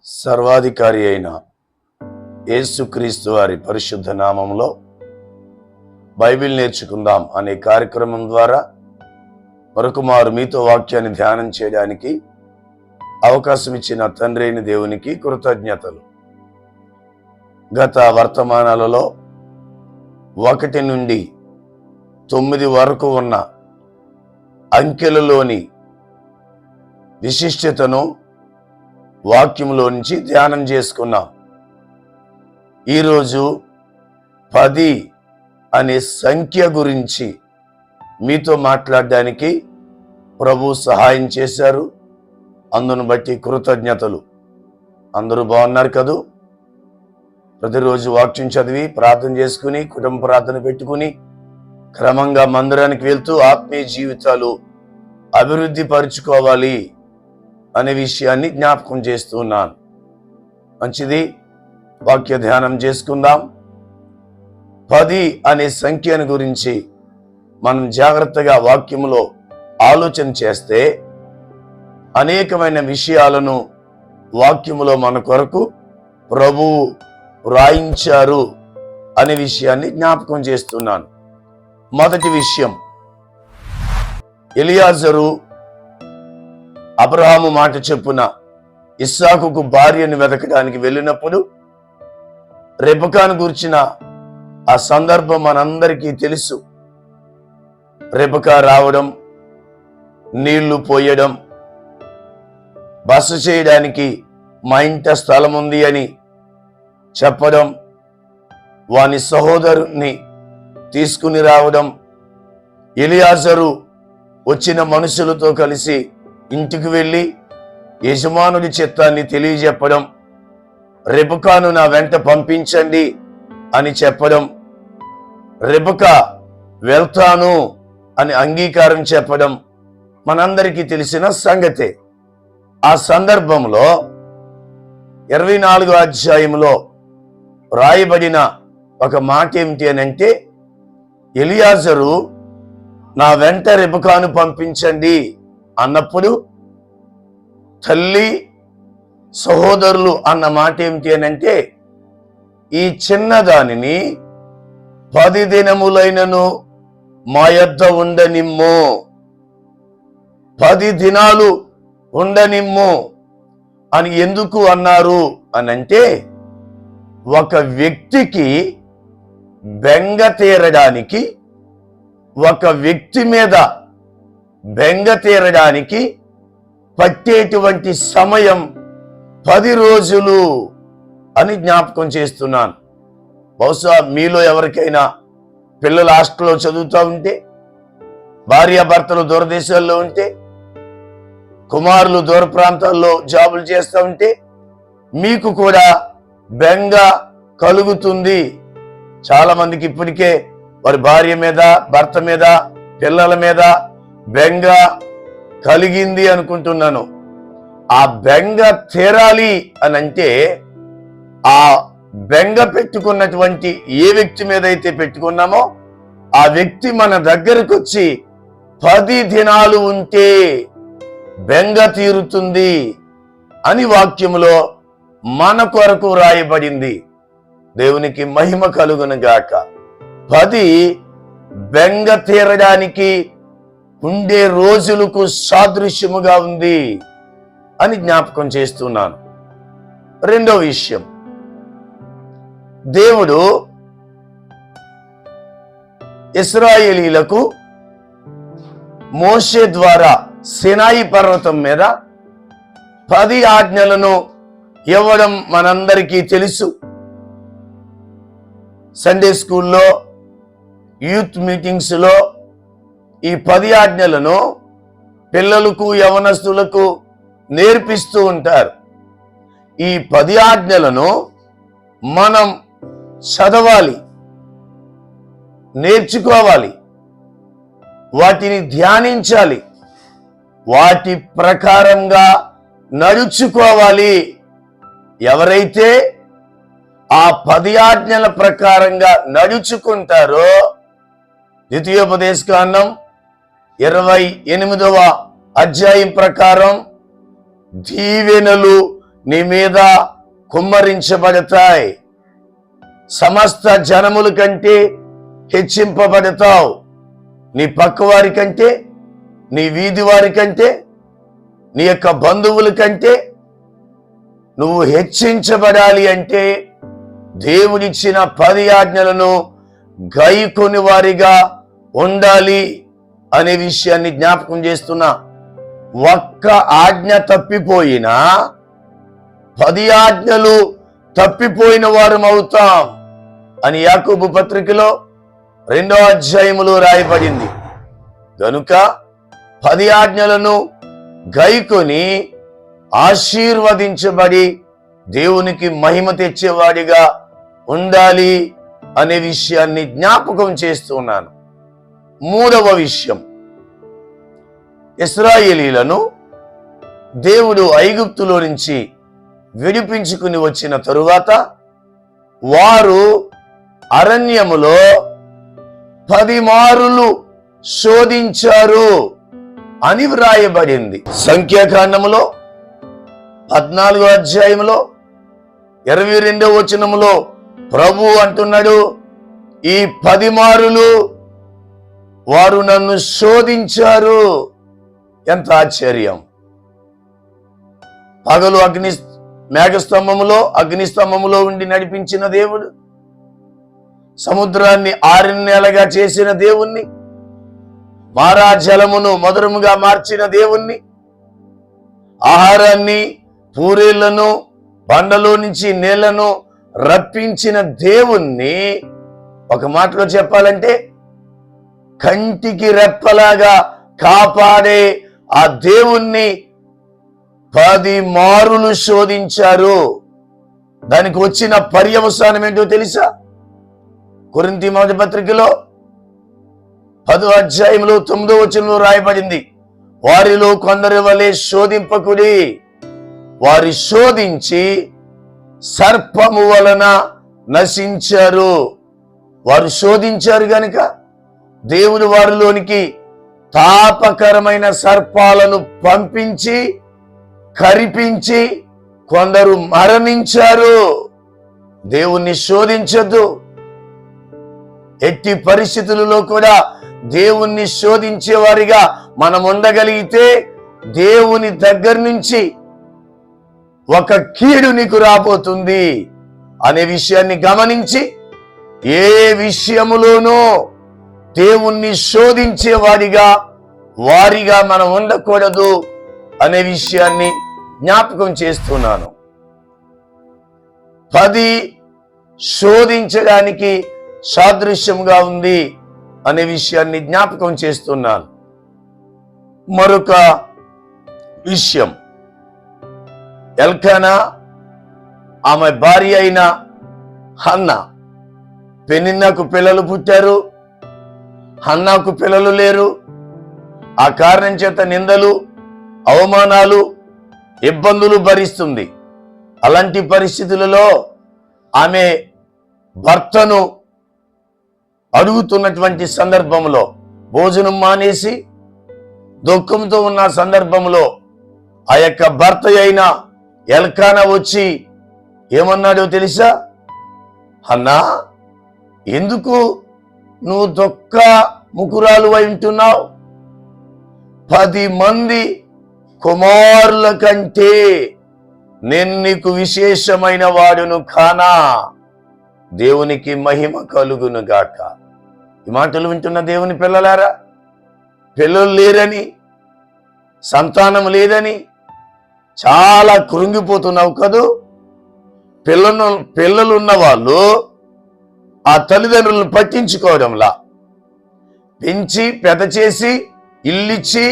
సర్వాధికారి అయిన యేసుక్రీస్తు వారి పరిశుద్ధ నామంలో బైబిల్ నేర్చుకుందాం అనే కార్యక్రమం ద్వారా మరొకమారు మీతో వాక్యాన్ని ధ్యానం చేయడానికి అవకాశం ఇచ్చిన తండ్రి అయిన దేవునికి కృతజ్ఞతలు. గత వర్తమానాలలో 1 నుండి 9 వరకు ఉన్న అంకెలలోని విశిష్టతను వాక్యంలో నుంచి ధ్యానం చేసుకున్నాం. ఈరోజు 10 అనే సంఖ్య గురించి మీతో మాట్లాడడానికి ప్రభు సహాయం చేశారు. అందును బట్టి కృతజ్ఞతలు. అందరూ బాగున్నారు కదూ? ప్రతిరోజు వాక్యం చదివి ప్రార్థన చేసుకుని కుటుంబ ప్రార్థన పెట్టుకుని క్రమంగా మందిరానికి వెళ్తూ ఆత్మీయ జీవితాలు అభివృద్ధి పరుచుకోవాలి అనే విషయాన్ని జ్ఞాపకం చేస్తున్నాను. మంచిది, వాక్య ధ్యానం చేసుకుందాం. 10 అనే సంఖ్యను గురించి మనం జాగ్రత్తగా వాక్యములో ఆలోచన చేస్తే అనేకమైన విషయాలను వాక్యములో మన కొరకు ప్రభువు రాయించారు అనే విషయాన్ని జ్ఞాపకం చేస్తున్నాను. మొదటి విషయం, ఎలియాజరు అబ్రహాము మాట చెప్పున ఇస్సాకుకు భార్యను వెతకడానికి వెళ్ళినప్పుడు రెబెకాను గురించిన ఆ సందర్భం మనందరికీ తెలుసు. రెబెకా రావడం, నీళ్లు పోయడం, బస చేయడానికి మా ఇంట స్థలం ఉంది అని చెప్పడం, వాని సహోదరుని తీసుకుని రావడం, ఎలియాజరు వచ్చిన మనుషులతో కలిసి ఇంటికి వెళ్ళి యజమానుడి చిత్తాన్ని తెలియజెప్పడం, రెబెకాను నా వెంట పంపించండి అని చెప్పడం, రెబెకా వెళ్తాను అని అంగీకారం చెప్పడం మనందరికీ తెలిసిన సంగతే. ఆ సందర్భంలో 24వ అధ్యాయంలో రాయబడిన ఒక మాట ఏమిటి అని అంటే, ఎలియాజరు నా వెంట రెబెకాను పంపించండి అన్నప్పుడు తల్లి సహోదరులు అన్న మాట ఏమిటి అని అంటే, ఈ చిన్నదానిని 10 దినములైనను మా యొద్ద ఉండనిమ్ము, 10 దినాలు ఉండనిమ్ము అని ఎందుకు అన్నారు అనంటే, ఒక వ్యక్తికి బెంగ తీరడానికి, ఒక వ్యక్తి మీద బెంగ తీరడానికి పట్టేటువంటి సమయం 10 రోజులు అని జ్ఞాపకం చేస్తున్నాను. బహుశా మీలో ఎవరికైనా పిల్లలు హాస్టల్లో చదువుతూ ఉంటే, భార్యాభర్తలు దూరదేశాల్లో ఉంటే, కుమారులు దూర ప్రాంతాల్లో జాబులు చేస్తూ ఉంటే మీకు కూడా బెంగ కలుగుతుంది. చాలా మందికి ఇప్పటికే వారి భార్య మీద, భర్త మీద, పిల్లల మీద బెంగ కలిగింది అనుకుంటున్నాను. ఆ బెంగ తీరాలి అని అంటే, ఆ బెంగ పెట్టుకున్నటువంటి ఏ వ్యక్తి మీద అయితే పెట్టుకున్నామో ఆ వ్యక్తి మన దగ్గరకు వచ్చి 10 దినాలు ఉంటే బెంగ తీరుతుంది అని వాక్యములో మన కొరకు రాయబడింది. దేవునికి మహిమ కలుగును గాక. 10 బెంగ తీరడానికి ఉండే రోజులకు సాదృశ్యముగా ఉంది అని జ్ఞాపకం చేస్తున్నాను. రెండో విషయం, దేవుడు ఇశ్రాయేలీలకు మోషే ద్వారా సినాయి పర్వతం మీద 10 ఆజ్ఞలను ఇవ్వడం మనందరికీ తెలుసు. సండే స్కూల్లో, యూత్ మీటింగ్స్లో ఈ 10 ఆజ్ఞలను పిల్లలకు, యవనస్తులకు నేర్పిస్తూ ఉంటారు. ఈ 10 ఆజ్ఞలను మనం చదవాలి, నేర్చుకోవాలి, వాటిని ధ్యానించాలి, వాటి ప్రకారంగా నడుచుకోవాలి. ఎవరైతే ఆ 10 ఆజ్ఞల ప్రకారంగా నడుచుకుంటారో, ద్వితీయోపదేశకాండం 28వ అధ్యాయం ప్రకారం దీవెనలు నీ మీద కుమ్మరించబడతాయి. సమస్త జనముల కంటే హెచ్చింపబడతావు. నీ పక్కవారి కంటే, నీ వీధి వారి కంటే, నీ యొక్క బంధువుల కంటే నువ్వు హెచ్చించబడాలి అంటే దేవుడిచ్చిన 10 ఆజ్ఞలను గైకొని వారిగా ఉండాలి అనే విషయాన్ని జ్ఞాపకం చేస్తున్నా. ఒక్క ఆజ్ఞ తప్పిపోయినా 10 ఆజ్ఞలు తప్పిపోయిన వారం అవుతాం అని యాకోబు పత్రికలో 2వ అధ్యాయములో రాయబడింది. గనుక 10 ఆజ్ఞలను గైకొని ఆశీర్వదించబడి దేవునికి మహిమ తెచ్చేవాడిగా ఉండాలి అనే విషయాన్ని జ్ఞాపకం చేస్తున్నాను. 3వ విషయం, ఇశ్రాయేలీలను దేవుడు ఐగుప్తులో నుంచి విడిపించుకుని వచ్చిన తరువాత వారు అరణ్యములో 10 మారులు శోధించారు అని వ్రాయబడింది. సంఖ్యాకాండములో 14వ అధ్యాయములో 22వ వచనములో ప్రభు అంటున్నాడు, ఈ 10 మారులు వారు నన్ను శోధించారు. ఎంత ఆశ్చర్యం! పగలు అగ్నిస్తంభములో ఉండి నడిపించిన దేవుడు, సముద్రాన్ని 6 నెలలుగా చేసిన దేవుణ్ణి, మారా జలమును మధురముగా మార్చిన దేవుణ్ణి, ఆహారాన్ని పూరేళ్లను బండలో నుంచి నీళ్లను రప్పించిన దేవుణ్ణి ఒక మాటలో చెప్పాలంటే కంటికి రెప్పలాగా కాపాడే ఆ దేవుణ్ణి 10 మారులు శోధించారు. దానికి వచ్చిన పర్యవసానం ఏంటో తెలుసా? కొరింథీ మొదటి పత్రికలో 10వ అధ్యాయంలో 9వ వచనంలో రాయబడింది, వారిలో కొందరి వలె శోధింపకుడి, వారి శోధించి సర్పము వలన నశించారు. వారు శోధించారు గనుక దేవుడు వారిలోనికి తాపకరమైన సర్పాలను పంపించి కరిపించి కొందరు మరణించారు. దేవుణ్ణి శోధించొద్దు. ఎట్టి పరిస్థితులలో కూడా దేవుణ్ణి శోధించే వారిగా మనం ఉండగలిగితే దేవుని దగ్గర నుంచి ఒక కీడు నీకు రాబోతుంది అనే విషయాన్ని గమనించి ఏ విషయములోనూ దేవుణ్ణి శోధించే వారిగా మనం ఉండకూడదు అనే విషయాన్ని జ్ఞాపకం చేస్తున్నాను. 10 శోధించడానికి సాదృశ్యంగా ఉంది అనే విషయాన్ని జ్ఞాపకం చేస్తున్నాను. మరొక విషయం, ఎల్కానా ఆమె భార్య అయిన హన్నా, పెనిన్నాకు పిల్లలు పుట్టారు, హన్నాకు పిల్లలు లేరు. ఆ కారణం చేత నిందలు, అవమానాలు, ఇబ్బందులు భరిస్తుంది. అలాంటి పరిస్థితులలో ఆమె భర్తను అడుగుతున్నటువంటి సందర్భంలో, భోజనం మానేసి దుఃఖంతో ఉన్న సందర్భంలో ఆ యొక్క భర్త అయిన ఎల్కానా వచ్చి ఏమన్నాడో తెలుసా? హన్నా, ఎందుకు నువ్వు దుఃఖ ముకురాలు అయి ఉంటున్నావు? 10 మంది కుమారుల కంటే నేను నీకు విశేషమైన వాడును కానా? దేవునికి మహిమ కలుగును గాక. ఈ మాటలు వింటున్న దేవుని పిల్లలారా, పిల్లలు లేరని, సంతానం లేదని చాలా కృంగిపోతున్నావు కదూ. పిల్లలున్న వాళ్ళు ఆ తల్లిదండ్రులను పట్టించుకోవడంలా, పెంచి పెద్ద చేసి ఇల్లిచ్చి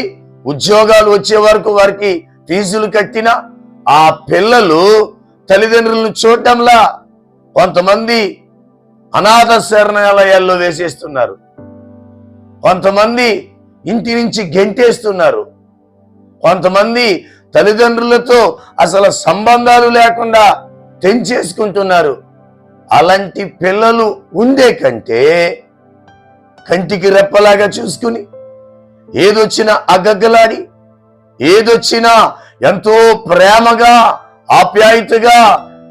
ఉద్యోగాలు వచ్చే వరకు వారికి ఫీజులు కట్టిన ఆ పిల్లలు తల్లిదండ్రులను చూడటంలా కొంతమంది అనాథ శరణాలయాల్లో వేసేస్తున్నారు, కొంతమంది ఇంటి నుంచి గెంటేస్తున్నారు, కొంతమంది తల్లిదండ్రులతో అసలు సంబంధాలు లేకుండా తెంచేసుకుంటున్నారు. అలాంటి పిల్లలు ఉండే కంటే కంటికి రెప్పలాగా చూసుకుని ఏదొచ్చినా అగగ్గలాడి, ఏదొచ్చినా ఎంతో ప్రేమగా ఆప్యాయతగా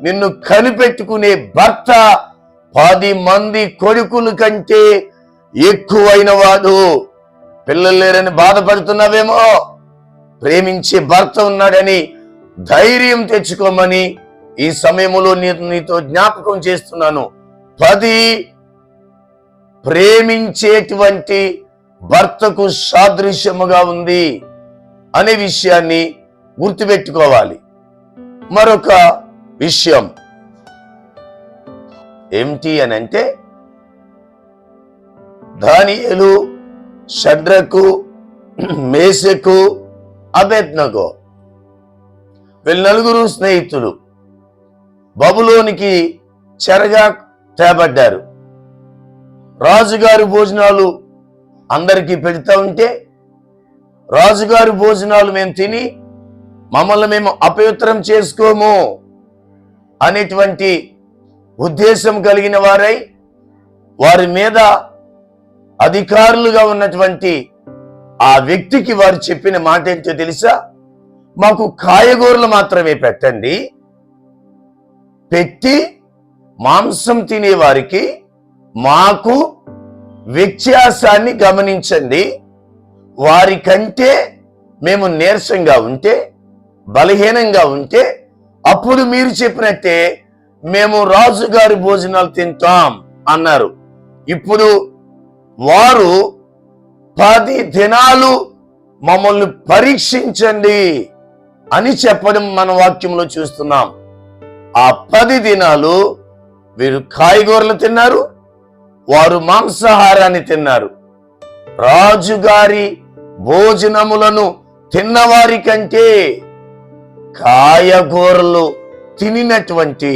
నిన్ను కనిపెట్టుకునే భర్త 10 మంది కొడుకుల కంటే ఎక్కువైన వాడు. పిల్లలు లేరని బాధపడుతున్నావేమో, ప్రేమించే భర్త ఉన్నాడని ధైర్యం తెచ్చుకోమని ఈ సమయంలో నీతో జ్ఞాపకం చేస్తున్నాను. 10 ప్రేమించేటువంటి భర్తకు సాదృశ్యముగా ఉంది అనే విషయాన్ని గుర్తుపెట్టుకోవాలి. మరొక విషయం ఏమిటి అని అంటే, దానియేలు, షడ్రకు, మేషకు, అబేద్నగో వీళ్ళు 4 స్నేహితులు బబులోనికి చెరగా తేబడ్డారు. రాజుగారి భోజనాలు అందరికీ పెడతా ఉంటే, రాజుగారి భోజనాలు మేము తిని మమ్మల్ని మేము అపవిత్రం చేసుకోము అనేటువంటి ఉద్దేశం కలిగిన వారై, వారి మీద అధికారులుగా ఉన్నటువంటి ఆ వ్యక్తికి వారు చెప్పిన మాట ఏంటో తెలుసా? మాకు కాయగూరలు మాత్రమే పెట్టండి, పెట్టి మాంసం తినే వారికి మాకు వ్యత్యాసాన్ని గమనించండి. వారికంటే మేము నీరసంగా ఉంటే, బలహీనంగా ఉంటే, అప్పుడు మీరు చెప్పినట్టే మేము రాజుగారి భోజనాలు తింటాం అన్నారు. ఇప్పుడు వారు 10 దినాలు మమ్మల్ని పరీక్షించండి అని చెప్పడం మన వాక్యంలో చూస్తున్నాం. ఆ 10 దినాలు వీరు కాయగూరలు తిన్నారు, వారు మాంసాహారాన్ని తిన్నారు. రాజుగారి భోజనములను తిన్నవారి కంటే కాయగూరలు తినినటువంటి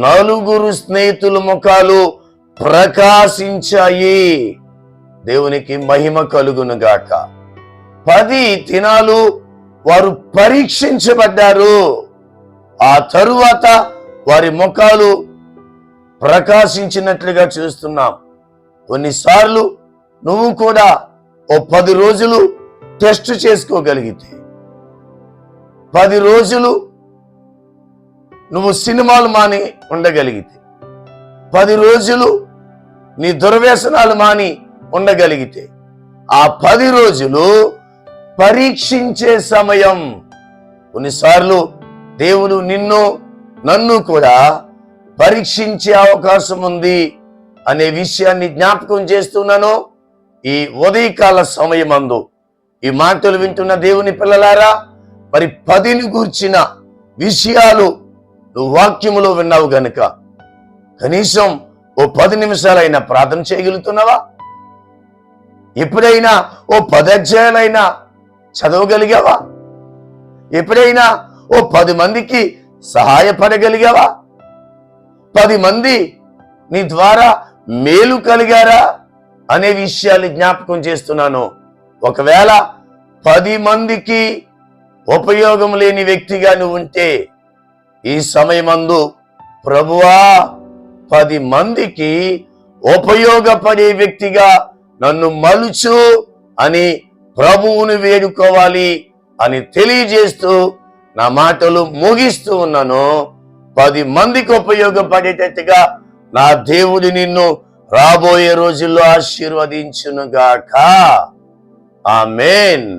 4 స్నేహితుల ముఖాలు ప్రకాశించాయి. దేవునికి మహిమ కలుగునుగాక. 10 దినాలు వారు పరీక్షించబడ్డారు. ఆ తరువాత వారి ముఖాలు ప్రకాశించినట్లుగా చూస్తున్నాం. కొన్నిసార్లు నువ్వు కూడా ఓ 10 రోజులు టెస్ట్ చేసుకోగలిగితే, 10 రోజులు నువ్వు సినిమాలు మాని ఉండగలిగితే, 10 రోజులు నీ దుర్వ్యసనాలు మాని ఉండగలిగితే, ఆ 10 రోజులు పరీక్షించే సమయం. కొన్నిసార్లు దేవుడు నిన్ను నన్ను కూడా పరీక్షించే అవకాశం ఉంది అనే విషయాన్ని జ్ఞాపకం చేస్తున్నాను. ఈ ఉదయకాల సమయమందు ఈ మాటలు వింటున్న దేవుని పిల్లలారా, మరి 10ని గూర్చిన విషయాలు నువ్వు వాక్యములో విన్నావు గనుక కనీసం ఓ 10 నిమిషాలైనా ప్రార్థన చేయగలుగుతున్నావా? ఎప్పుడైనా ఓ 10 అధ్యాయాలైనా చదవగలిగావా? ఎప్పుడైనా ఓ 10 మందికి సహాయపడగలిగావా? 10 మంది నీ ద్వారా మేలు కలిగారా అనే విషయాన్ని జ్ఞాపకం చేస్తున్నాను. ఒకవేళ 10 మందికి ఉపయోగం లేని వ్యక్తిగా నువ్వు ఉంటే, ఈ సమయమందు ప్రభువా 10 మందికి ఉపయోగపడే వ్యక్తిగా నన్ను మలుచు అని ప్రభువుని వేడుకోవాలి అని తెలియజేస్తూ నా మాటలు ముగిస్తూ ఉన్నాను. 10 మందికి ఉపయోగపడేటట్టుగా నా దేవుడు నిన్ను రాబోయే రోజుల్లో ఆశీర్వదించునుగాక. ఆమేన్.